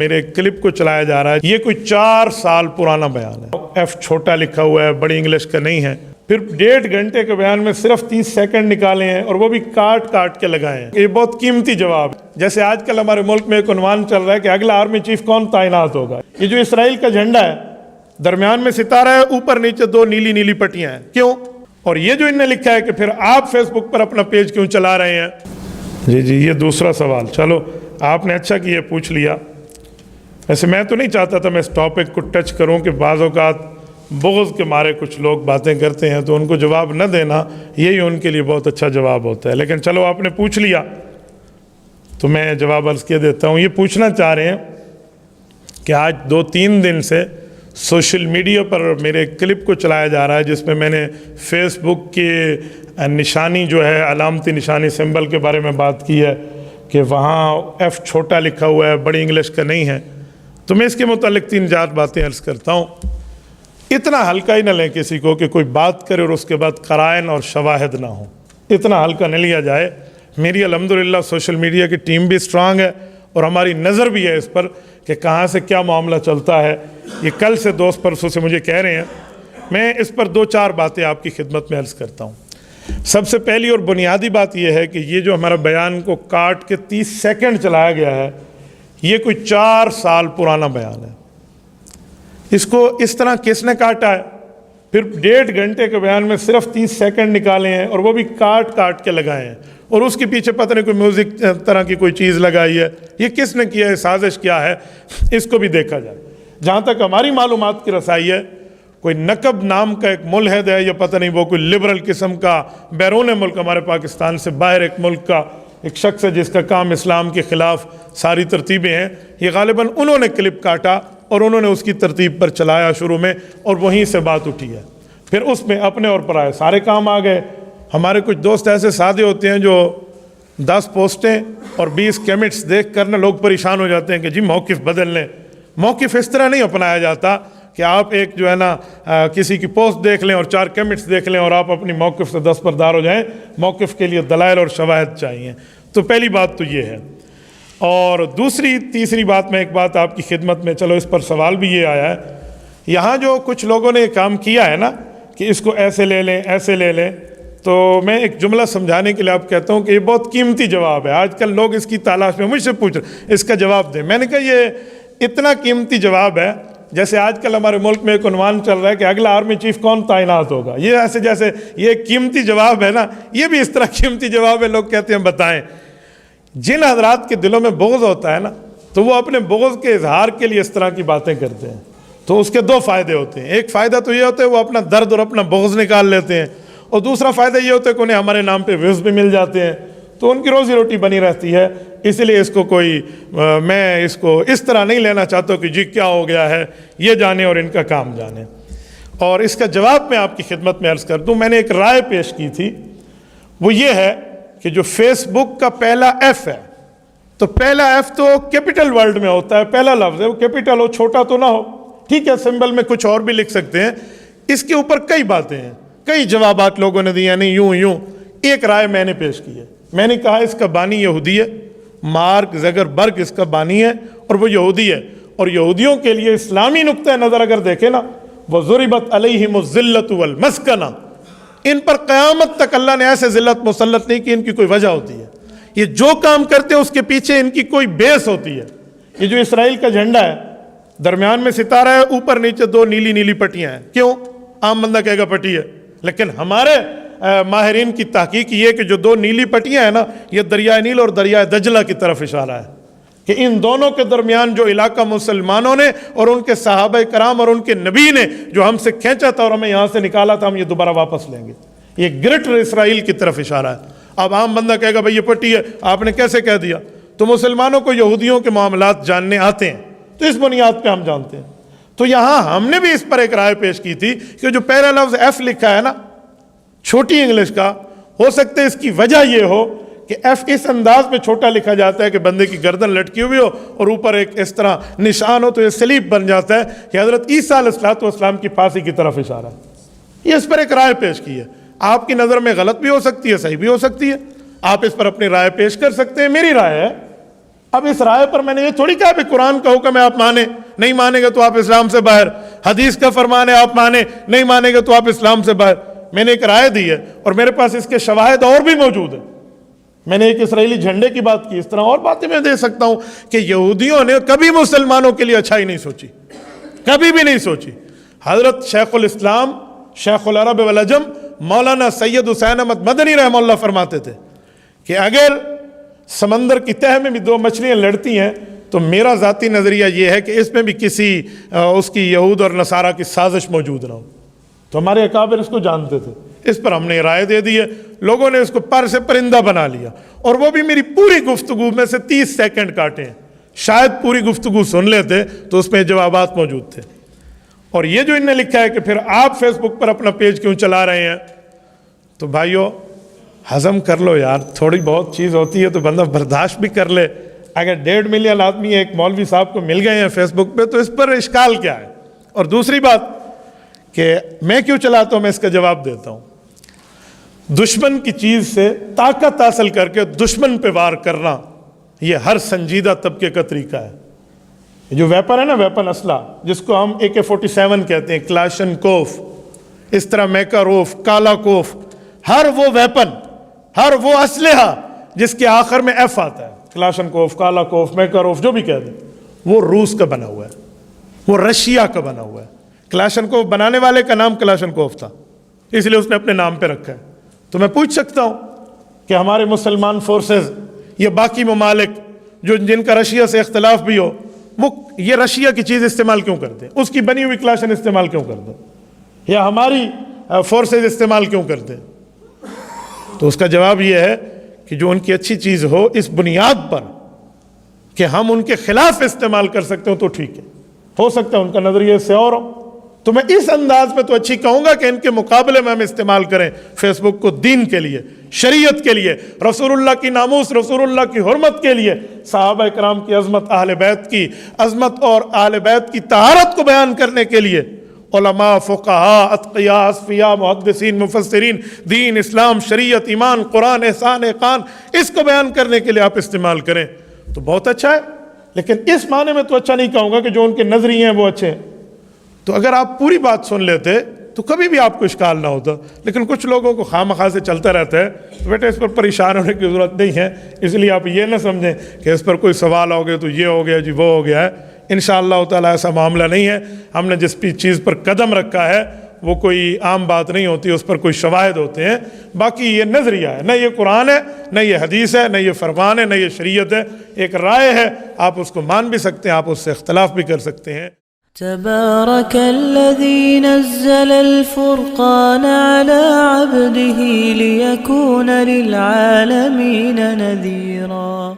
میرے کلپ کو چلایا جا رہا ہے، یہ کوئی 4 سال پرانا بیان ہے، ایف چھوٹا لکھا ہوا ہے، بڑی انگلش کا نہیں ہے، پھر 1.5 گھنٹے کے بیان میں صرف 30 سیکنڈ نکالے ہیں اور وہ بھی کاٹ کے لگائے ہیں۔ یہ بہت قیمتی جواب ہے۔ جیسے آج کل ہمارے ملک میں ایک عنوان چل رہا ہے کہ اگلا آرمی چیف کون تعینات ہوگا، یہ جو اسرائیل کا جھنڈا ہے درمیان میں ستارہ ہے، اوپر نیچے 2 نیلی نیلی پٹیاں ہیں، کیوں؟ اور یہ جو انہوں نے لکھا ہے کہ پھر آپ فیس بک پر اپنا پیج کیوں چلا رہے ہیں؟ جی یہ دوسرا سوال، چلو آپ نے اچھا کہ یہ پوچھ لیا۔ ویسے میں تو نہیں چاہتا تھا میں اس ٹاپک کو ٹچ کروں کہ بعض اوقات بغض کے مارے کچھ لوگ باتیں کرتے ہیں تو ان کو جواب نہ دینا یہی ان کے لیے بہت اچھا جواب ہوتا ہے، لیکن چلو آپ نے پوچھ لیا تو میں جواب عرض کیا دیتا ہوں۔ یہ پوچھنا چاہ رہے ہیں کہ آج 2-3 دن سے سوشل میڈیا پر میرے کلپ کو چلایا جا رہا ہے جس میں نے فیس بک کی نشانی جو ہے علامتی نشانی سمبل کے بارے میں بات کی ہے کہ وہاں ایف چھوٹا لکھا ہوا ہے، بڑی انگلش کا نہیں ہے، تو میں اس کے متعلق 3-4 باتیں عرض کرتا ہوں۔ اتنا ہلکا ہی نہ لیں کسی کو کہ کوئی بات کرے اور اس کے بعد قرائن اور شواہد نہ ہوں، اتنا ہلکا نہ لیا جائے۔ میری الحمدللہ سوشل میڈیا کی ٹیم بھی سٹرانگ ہے اور ہماری نظر بھی ہے اس پر کہ کہاں سے کیا معاملہ چلتا ہے۔ یہ کل سے دوست پرسوں سے مجھے کہہ رہے ہیں، میں اس پر 2-4 باتیں آپ کی خدمت میں عرض کرتا ہوں۔ سب سے پہلی اور بنیادی بات یہ ہے کہ یہ جو ہمارا بیان کو کاٹ کے 30 سیکنڈ چلایا گیا ہے، یہ کوئی 4 سال پرانا بیان ہے۔ اس کو اس طرح کس نے کاٹا ہے؟ پھر 1.5 گھنٹے کے بیان میں صرف 30 سیکنڈ نکالے ہیں اور وہ بھی کاٹ کے لگائے ہیں، اور اس کے پیچھے پتہ نہیں کوئی میوزک طرح کی کوئی چیز لگائی ہے۔ یہ کس نے کیا ہے، سازش کیا ہے، اس کو بھی دیکھا جائے۔ جہاں تک ہماری معلومات کی رسائی ہے، کوئی نقب نام کا ایک ملحد ہے یا پتہ نہیں وہ کوئی لبرل قسم کا بیرون ملک ہمارے پاکستان سے باہر ایک ملک کا ایک شخص ہے جس کا کام اسلام کے خلاف ساری ترتیبیں ہیں، یہ غالباً انہوں نے کلپ کاٹا اور انہوں نے اس کی ترتیب پر چلایا شروع میں، اور وہیں سے بات اٹھی ہے۔ پھر اس میں اپنے اور پرائے سارے کام آ گئے۔ ہمارے کچھ دوست ایسے سادے ہوتے ہیں جو 10 پوسٹیں اور 20 کمنٹس دیکھ کر لوگ پریشان ہو جاتے ہیں کہ جی موقف بدل لیں۔ موقف اس طرح نہیں اپنایا جاتا کہ آپ ایک جو ہے نا کسی کی پوسٹ دیکھ لیں اور 4 کمنٹس دیکھ لیں اور آپ اپنی موقف سے دستبردار ہو جائیں۔ موقف کے لیے دلائل اور شواہد چاہیے۔ تو پہلی بات تو یہ ہے، اور تیسری بات میں ایک بات آپ کی خدمت میں، چلو اس پر سوال بھی یہ آیا ہے، یہاں جو کچھ لوگوں نے یہ کام کیا ہے نا کہ اس کو ایسے لے لیں ایسے لے لیں، تو میں ایک جملہ سمجھانے کے لیے آپ کہتا ہوں کہ یہ بہت قیمتی جواب ہے۔ آج کل لوگ اس کی تلاش میں مجھ سے پوچھ رہے اس کا جواب دیں۔ میں نے کہا یہ اتنا قیمتی جواب ہے جیسے آج کل ہمارے ملک میں ایک عنوان چل رہا ہے کہ اگلا آرمی چیف کون تعینات ہوگا۔ یہ ایسے جیسے یہ قیمتی جواب ہے نا، یہ بھی اس طرح قیمتی جواب ہے۔ لوگ کہتے ہیں بتائیں، جن حضرات کے دلوں میں بغض ہوتا ہے نا تو وہ اپنے بغض کے اظہار کے لیے اس طرح کی باتیں کرتے ہیں، تو اس کے 2 فائدے ہوتے ہیں۔ ایک فائدہ تو یہ ہوتا ہے وہ اپنا درد اور اپنا بغض نکال لیتے ہیں، اور دوسرا فائدہ یہ ہوتا ہے کہ انہیں ہمارے نام پہ ویوز بھی مل جاتے ہیں، تو ان کی روزی روٹی بنی رہتی ہے۔ اس لیے اس کو میں اس کو اس طرح نہیں لینا چاہتا کہ جی کیا ہو گیا ہے، یہ جانے اور ان کا کام جانے۔ اور اس کا جواب میں آپ کی خدمت میں عرض کر دوں، میں نے ایک رائے پیش کی تھی، وہ یہ ہے کہ جو فیس بک کا پہلا ایف ہے، تو پہلا ایف تو کیپٹل ورڈ میں ہوتا ہے، پہلا لفظ ہے وہ کیپٹل ہو، چھوٹا تو نہ ہو، ٹھیک ہے، سمبل میں کچھ اور بھی لکھ سکتے ہیں۔ اس کے اوپر کئی باتیں ہیں، کئی جوابات لوگوں نے دیے، نہیں یوں ایک رائے میں نے پیش کی ہے۔ میں نے کہا اس کا بانی یہودی ہے، مارک زکربرگ اس کا بانی ہے اور وہ یہودی ہے، اور یہودیوں کے لیے اسلامی نقطہ نظر اگر دیکھیں نا، وَضُرِبَتْ عَلَيْهِمُ الذِّلَّةُ وَالْمَسْكَنَةُ، ان پر قیامت تک اللہ نے ایسے ذلت مسلط نہیں کی، ان کی کوئی وجہ ہوتی ہے۔ یہ جو کام کرتے ہیں اس کے پیچھے ان کی کوئی بیس ہوتی ہے۔ یہ جو اسرائیل کا جھنڈا ہے درمیان میں ستارہ ہے، اوپر نیچے 2 نیلی نیلی پٹیاں ہیں، کیوں؟ عام بندہ کہے گا پٹی ہے، لیکن ہمارے ماہرین کی تحقیق یہ کہ جو 2 نیلی پٹیاں ہیں نا، یہ دریائے نیل اور دریائے دجلہ کی طرف اشارہ ہے کہ ان دونوں کے درمیان جو علاقہ مسلمانوں نے اور ان کے صحابہ کرام اور ان کے نبی نے جو ہم سے کھینچا تھا اور ہمیں یہاں سے نکالا تھا، ہم یہ دوبارہ واپس لیں گے، یہ گریٹر اسرائیل کی طرف اشارہ ہے۔ اب عام بندہ کہے گا بھئی یہ پٹی ہے، آپ نے کیسے کہہ دیا؟ تو مسلمانوں کو یہودیوں کے معاملات جاننے آتے ہیں، تو اس بنیاد پہ ہم جانتے ہیں۔ تو یہاں ہم نے بھی اس پر ایک رائے پیش کی تھی کہ جو پہلا لفظ ایف لکھا ہے نا چھوٹی انگلش کا، ہو سکتا ہے اس کی وجہ یہ ہو کہ ایف اس انداز میں چھوٹا لکھا جاتا ہے کہ بندے کی گردن لٹکی ہوئی ہو اور اوپر ایک اس طرح نشان ہو، تو یہ سلیب بن جاتا ہے کہ حضرت عیسیٰ علیہ السلام کی پھانسی کی طرف اشارہ ہے۔ یہ اس پر ایک رائے پیش کی ہے، آپ کی نظر میں غلط بھی ہو سکتی ہے، صحیح بھی ہو سکتی ہے، آپ اس پر اپنی رائے پیش کر سکتے ہیں۔ میری رائے ہے اب اس رائے پر میں نے یہ تھوڑی کہا بھی قرآن کا حکم ہے آپ مانیں، نہیں مانیں گے تو آپ اسلام سے باہر، حدیث کا فرمان ہے آپ مانیں، نہیں مانیں گے تو آپ اسلام سے باہر. میں نے ایک رائے دی ہے اور میرے پاس اس کے شواہد اور بھی موجود ہیں. میں نے ایک اسرائیلی جھنڈے کی بات کی، اس طرح اور باتیں میں دے سکتا ہوں کہ یہودیوں نے کبھی مسلمانوں کے لیے اچھائی نہیں سوچی، کبھی بھی نہیں سوچی. حضرت شیخ الاسلام شیخ العرب والعجم مولانا سید حسین احمد مدنی رحمہ اللہ فرماتے تھے کہ اگر سمندر کی تہہ میں بھی دو مچھلیاں لڑتی ہیں تو میرا ذاتی نظریہ یہ ہے کہ اس میں بھی کسی اس کی یہود اور نصارہ کی سازش موجود نہ ہو. تو ہمارے اکابر اس کو جانتے تھے. اس پر ہم نے رائے دے دی ہے، لوگوں نے اس کو پر سے پرندہ بنا لیا، اور وہ بھی میری پوری گفتگو میں سے 30 سیکنڈ کاٹے ہیں. شاید پوری گفتگو سن لیتے تو اس میں جوابات موجود تھے. اور یہ جو انہوں نے لکھا ہے کہ پھر آپ فیس بک پر اپنا پیج کیوں چلا رہے ہیں، تو بھائیو ہضم کر لو یار، تھوڑی بہت چیز ہوتی ہے تو بندہ برداشت بھی کر لے. اگر 1.5 ملین آدمی ایک مولوی صاحب کو مل گئے ہیں فیس بک پہ تو اس پر اشکال کیا ہے؟ اور دوسری بات کہ میں کیوں چلاتا ہوں، میں اس کا جواب دیتا ہوں. دشمن کی چیز سے طاقت حاصل کر کے دشمن پہ وار کرنا یہ ہر سنجیدہ طبقے کا طریقہ ہے. جو ویپن ہے نا، ویپن اسلحہ جس کو ہم AK-47 کہتے ہیں، کلاشن کوف، اس طرح میکاروف، کالا کوف، ہر وہ ویپن، ہر وہ اسلحہ جس کے آخر میں ایف آتا ہے، کلاشن کوف، کالا کوف، میکاروف، جو بھی کہہ دیں، وہ روس کا بنا ہوا ہے، وہ رشیا کا بنا ہوا ہے. کلاشن کوف بنانے والے کا نام کلاشن کوف تھا، اس لیے اس نے اپنے نام پہ رکھا ہے. تو میں پوچھ سکتا ہوں کہ ہمارے مسلمان فورسز یا باقی ممالک جو جن کا رشیا سے اختلاف بھی ہو، وہ یہ رشیا کی چیز استعمال کیوں کرتے ہیں؟ اس کی بنی ہوئی کلاشن استعمال کیوں کرتے ہیں؟ یا ہماری فورسز استعمال کیوں کرتے ہیں؟ تو اس کا جواب یہ ہے کہ جو ان کی اچھی چیز ہو، اس بنیاد پر کہ ہم ان کے خلاف استعمال کر سکتے ہوں تو ٹھیک ہے. ہو سکتا ہے ان کا نظریہ اس سے اور ہو، تو میں اس انداز میں تو اچھی کہوں گا کہ ان کے مقابلے میں ہم استعمال کریں فیس بک کو دین کے لیے، شریعت کے لیے، رسول اللہ کی ناموس، رسول اللہ کی حرمت کے لیے، صحابہ کرام کی عظمت، اہل بیت کی عظمت اور اہل بیت کی طہارت کو بیان کرنے کے لیے. علماء، فقہاء، اتقیاء، اصفیاء، محدثین، مفسرین، دین، اسلام، شریعت، ایمان، قرآن، احسان، احقان، اس کو بیان کرنے کے لیے آپ استعمال کریں تو بہت اچھا ہے. لیکن اس معنی میں تو اچھا نہیں کہوں گا کہ جو ان کے نظریے ہیں وہ اچھے ہیں. تو اگر آپ پوری بات سن لیتے تو کبھی بھی آپ کو اشکال نہ ہوتا. لیکن کچھ لوگوں کو خواہ سے چلتا رہتا ہے، تو بیٹے اس پر پریشان ہونے کی ضرورت نہیں ہے. اس لیے آپ یہ نہ سمجھیں کہ اس پر کوئی سوال ہو گیا تو یہ ہو گیا جی وہ ہو گیا ہے. انشاءاللہ تعالیٰ ایسا معاملہ نہیں ہے. ہم نے جس بھی چیز پر قدم رکھا ہے وہ کوئی عام بات نہیں ہوتی، اس پر کوئی شواہد ہوتے ہیں. باقی یہ نظریہ ہے، نہ یہ قرآن ہے، نہ یہ حدیث ہے، نہ یہ فرمان ہے، نہ یہ شریعت ہے. ایک رائے ہے، آپ اس کو مان بھی سکتے ہیں، آپ اس سے اختلاف بھی کر سکتے ہیں. تبارك الذي نزل الفرقان على عبده ليكون للعالمين نذيرا.